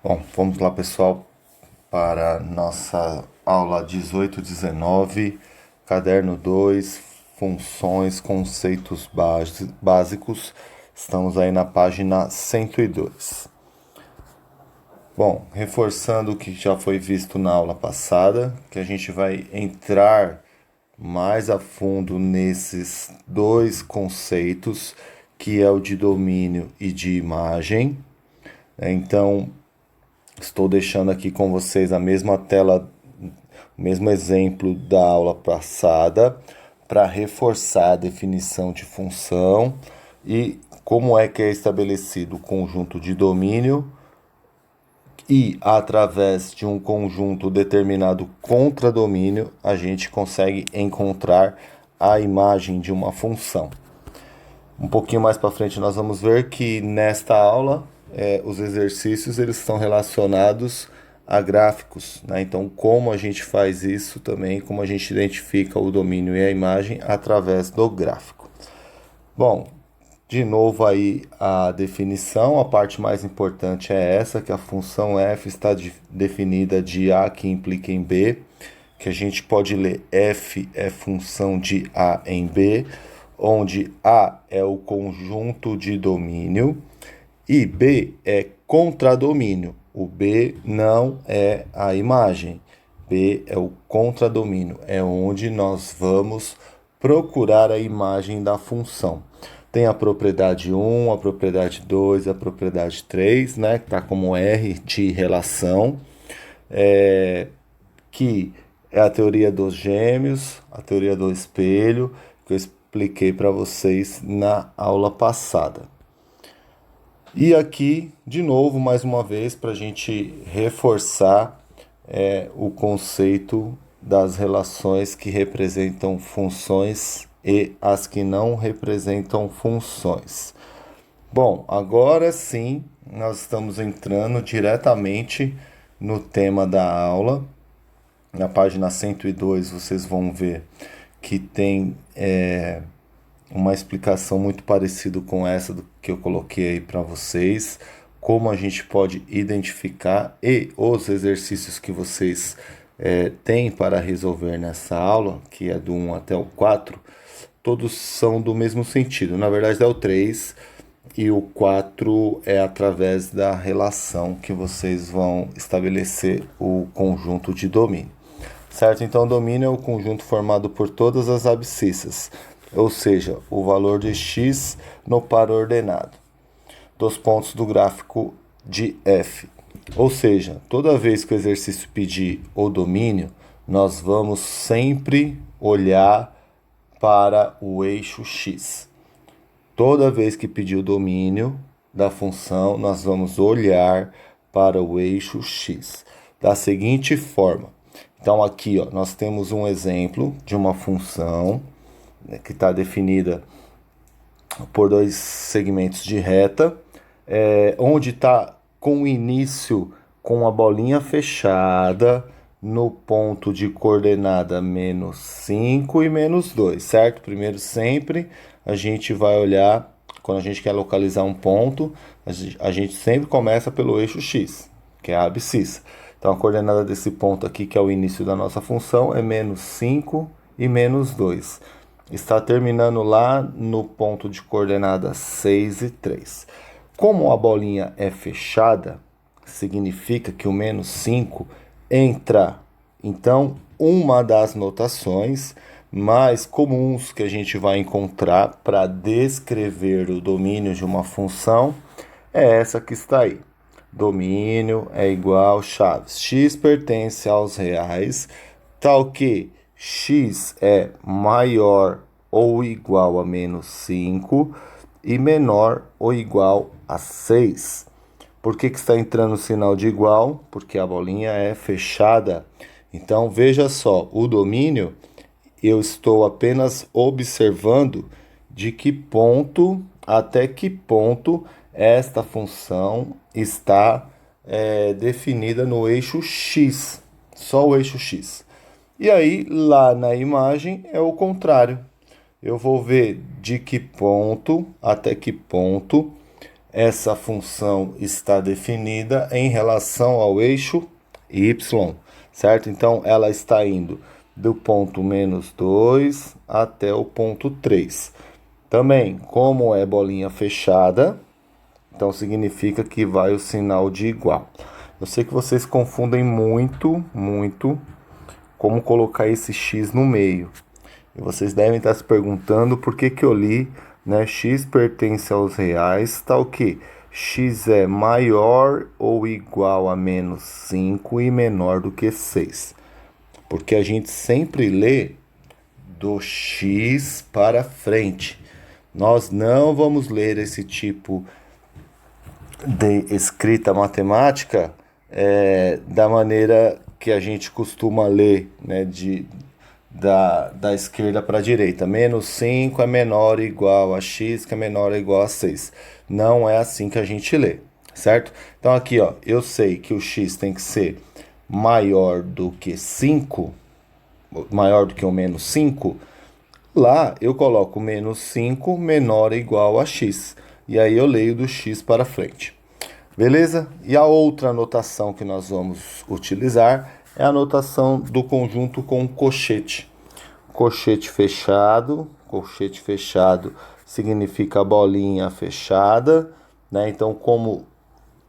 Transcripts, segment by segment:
Bom, vamos lá, pessoal, para nossa aula 18-19, caderno 2, funções, conceitos básicos. Estamos aí na página 102. Bom, reforçando o que já foi visto na aula passada, que a gente vai entrar mais a fundo nesses dois conceitos, que é o de domínio e de imagem. Então, estou deixando aqui com vocês a mesma tela, o mesmo exemplo da aula passada, para reforçar a definição de função e como é que é estabelecido o conjunto de domínio e, através de um conjunto determinado contradomínio, a gente consegue encontrar a imagem de uma função. Um pouquinho mais para frente nós vamos ver que nesta aula os exercícios eles estão relacionados a gráficos, né? Então, como a gente faz isso também, como a gente identifica o domínio e a imagem através do gráfico. Bom, de novo aí a definição, a parte mais importante é essa, que a função f está definida de a que implica em b, que a gente pode ler f é função de a em b, onde a é o conjunto de domínio e b é contradomínio. O b não é a imagem, b é o contradomínio, é onde nós vamos procurar a imagem da função. Tem a propriedade 1, a propriedade 2, a propriedade 3, né, que está como R de relação, que é a teoria dos gêmeos, a teoria do espelho, que eu expliquei para vocês na aula passada. E aqui, de novo, mais uma vez, para a gente reforçar o conceito das relações que representam funções e as que não representam funções. Bom, agora sim, nós estamos entrando diretamente no tema da aula. Na página 102 vocês vão ver que tem uma explicação muito parecida com essa do que eu coloquei aí para vocês, como a gente pode identificar e os exercícios que vocês têm para resolver nessa aula, que é do 1 até o 4, todos são do mesmo sentido. Na verdade é o 3 e o 4 é através da relação que vocês vão estabelecer o conjunto de domínio. Certo? Então, o domínio é o conjunto formado por todas as abscissas, ou seja, o valor de x no par ordenado dos pontos do gráfico de f. Ou seja, toda vez que o exercício pedir o domínio, nós vamos sempre olhar para o eixo x. Toda vez que pedir o domínio da função, nós vamos olhar para o eixo x da seguinte forma. Então, aqui ó, nós temos um exemplo de uma função, né, que está definida por dois segmentos de reta, onde está com o início com a bolinha fechada no ponto de coordenada menos 5 e menos 2, certo? Primeiro sempre a gente vai olhar, quando a gente quer localizar um ponto, a gente sempre começa pelo eixo x, que é a abscissa. Então, a coordenada desse ponto aqui, que é o início da nossa função, é menos 5 e menos 2. Está terminando lá no ponto de coordenada 6 e 3. Como a bolinha é fechada, significa que o menos 5 entra. Então, uma das notações mais comuns que a gente vai encontrar para descrever o domínio de uma função é essa que está aí. Domínio é igual chaves. X pertence aos reais, tal que x é maior ou igual a menos 5 e menor ou igual a 6. Por que está entrando o sinal de igual? Porque a bolinha é fechada. Então, veja só, o domínio, eu estou apenas observando de que ponto, até que ponto esta função está definida no eixo x, só o eixo x. E aí, lá na imagem, é o contrário. Eu vou ver de que ponto, até que ponto, essa função está definida em relação ao eixo y, certo? Então, ela está indo do ponto -2 até o ponto 3. Também, como é bolinha fechada, então significa que vai o sinal de igual. Eu sei que vocês confundem muito como colocar esse x no meio. E vocês devem estar se perguntando por que eu li, né? X pertence aos reais, tá o quê? X é maior ou igual a -5 e menor do que 6. Porque a gente sempre lê do x para frente. Nós não vamos ler esse tipo de escrita matemática da maneira que a gente costuma ler, né, da esquerda para a direita. -5 é menor ou igual a x, que é menor ou igual a 6. Não é assim que a gente lê, certo? Então aqui, ó, eu sei que o x tem que ser maior do que 5, maior do que o -5. Lá eu coloco -5 menor ou igual a x. E aí eu leio do x para frente. Beleza? E a outra anotação que nós vamos utilizar é a anotação do conjunto com colchete. Colchete fechado significa bolinha fechada, né? Então, como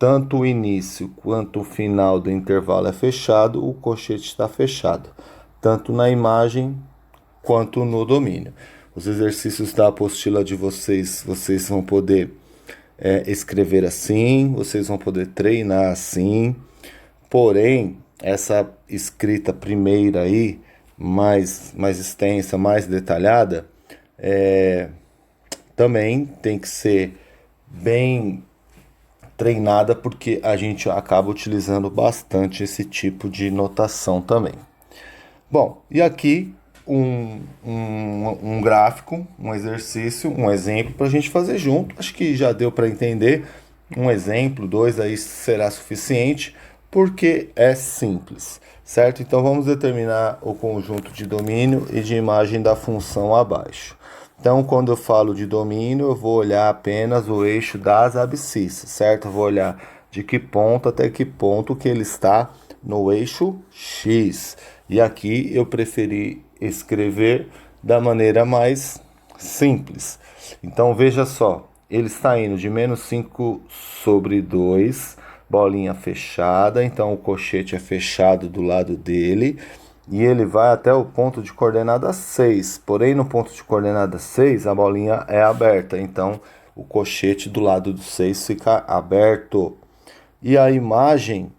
tanto o início quanto o final do intervalo é fechado, o colchete está fechado, tanto na imagem quanto no domínio. Os exercícios da apostila de vocês vão poder escrever assim, vocês vão poder treinar assim. Porém, essa escrita primeira aí, mais extensa, mais detalhada, também tem que ser bem treinada, porque a gente acaba utilizando bastante esse tipo de notação também. Bom, e aqui um gráfico, um exercício, um exemplo para a gente fazer junto. Acho que já deu para entender. Um exemplo, 2 aí será suficiente, porque é simples, certo? Então vamos determinar o conjunto de domínio e de imagem da função abaixo. Então, quando eu falo de domínio, eu vou olhar apenas o eixo das abscissas, certo? Eu vou olhar de que ponto até que ponto que ele está no eixo X. E aqui eu preferi escrever da maneira mais simples. Então, veja só, ele está indo de -5/2, bolinha fechada, então o colchete é fechado do lado dele, e ele vai até o ponto de coordenada 6. Porém, no ponto de coordenada 6, a bolinha é aberta, então o colchete do lado do 6 fica aberto. E a imagem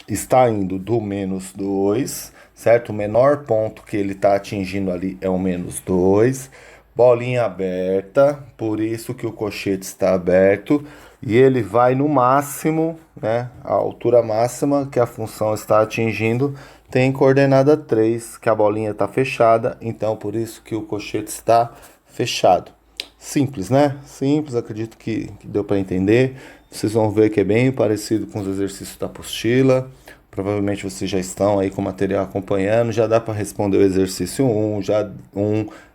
está indo do -2, certo? O menor ponto que ele está atingindo ali é o -2. Bolinha aberta, por isso que o colchete está aberto. E ele vai no máximo, né? A altura máxima que a função está atingindo tem coordenada 3, que a bolinha está fechada. Então, por isso que o colchete está fechado. Simples, né? Simples, acredito que deu para entender. Vocês vão ver que é bem parecido com os exercícios da apostila. Provavelmente vocês já estão aí com o material acompanhando. Já dá para responder o exercício 1,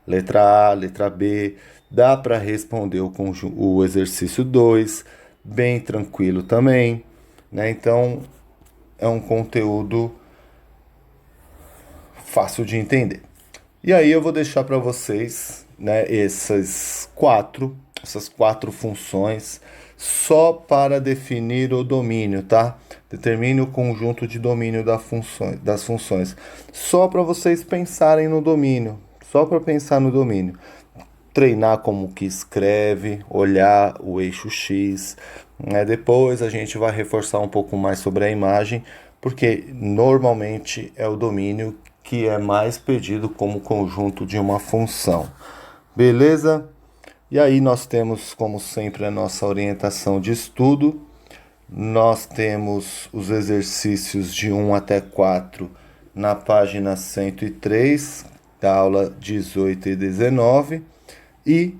letra A, letra B. Dá para responder o exercício 2, bem tranquilo também, né? Então, é um conteúdo fácil de entender. E aí eu vou deixar para vocês, né, essas quatro funções só para definir o domínio, tá? Determine o conjunto de domínio das funções. Só para vocês pensarem no domínio, só para pensar no domínio. Treinar como que escreve, olhar o eixo X, né? Depois a gente vai reforçar um pouco mais sobre a imagem, porque normalmente é o domínio que é mais pedido como conjunto de uma função. Beleza? E aí nós temos, como sempre, a nossa orientação de estudo. Nós temos os exercícios de 1 até 4 na página 103, da aula 18 e 19. E,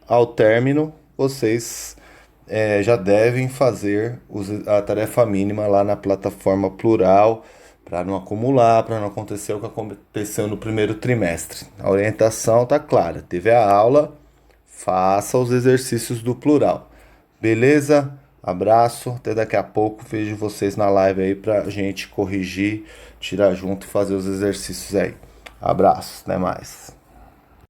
ao término, vocês já devem fazer a tarefa mínima lá na plataforma Plural, para não acumular, para não acontecer o que aconteceu no primeiro trimestre. A orientação está clara. Teve a aula, faça os exercícios do Plural. Beleza? Abraço, até daqui a pouco. Vejo vocês na live aí pra gente corrigir, tirar junto e fazer os exercícios aí. Abraço, até mais.